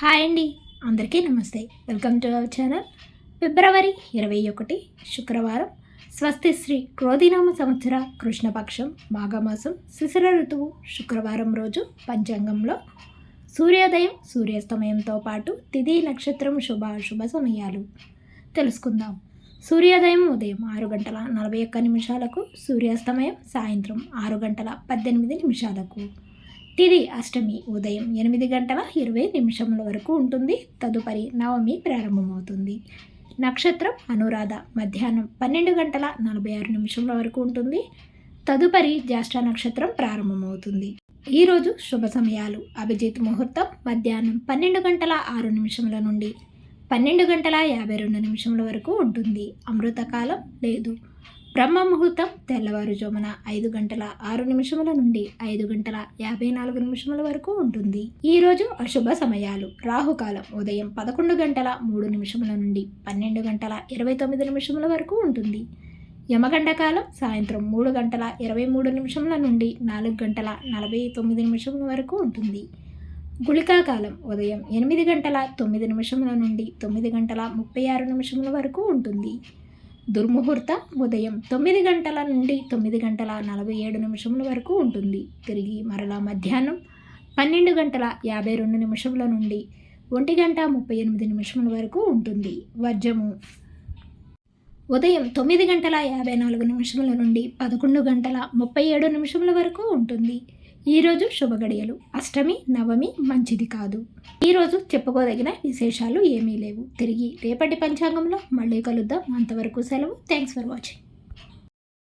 Hi అండి, అందరికీ నమస్తే. Welcome to our channel. ఫిబ్రవరి 21 శుక్రవారం, స్వస్తి శ్రీ క్రోధినామ సంవత్సర కృష్ణపక్షం మాఘమాసం శిశిర ఋతువు శుక్రవారం రోజు పంచాంగంలో సూర్యోదయం సూర్యాస్తమయంతో పాటు తిథి నక్షత్రం శుభ సమయాలు తెలుసుకుందాం. సూర్యోదయం ఉదయం 6:41 సూర్యాస్తమయం సాయంత్రం 6:18 తిథి అష్టమి ఉదయం 8:20 వరకు ఉంటుంది. తదుపరి నవమి ప్రారంభమవుతుంది. నక్షత్రం అనురాధ మధ్యాహ్నం 12:46 వరకు ఉంటుంది. తదుపరి జ్యేష్ఠ నక్షత్రం ప్రారంభమవుతుంది. ఈరోజు శుభ సమయాలు: అభిజిత్ ముహూర్తం మధ్యాహ్నం 12:06 నుండి 12:52 వరకు ఉంటుంది. అమృతకాలం లేదు. బ్రహ్మ ముహూర్తం తెల్లవారుజామున 5:06 నుండి 5:54 వరకు ఉంటుంది. ఈరోజు అశుభ సమయాలు: రాహుకాలం ఉదయం 11:03 నుండి 12:29 వరకు ఉంటుంది. యమగండ కాలం సాయంత్రం 3:23 నుండి 4:49 వరకు ఉంటుంది. గుళికా కాలం ఉదయం 8:09 నుండి 9:36 వరకు ఉంటుంది. దుర్ముహూర్తం ఉదయం 9 గంటల నుండి 9:47 వరకు ఉంటుంది. తిరిగి మరలా మధ్యాహ్నం 12:52 నుండి 1:38 వరకు ఉంటుంది. వర్జము ఉదయం 9:54 నుండి 11:37 వరకు ఉంటుంది. ఈరోజు శుభగడియలు: అష్టమి నవమి మంచిది కాదు. ఈరోజు చెప్పుకోదగిన విశేషాలు ఏమీ లేవు. తిరిగి రేపటి పంచాంగంలో మళ్ళీ కలుద్దాం. అంతవరకు సెలవు. Thanks for watching.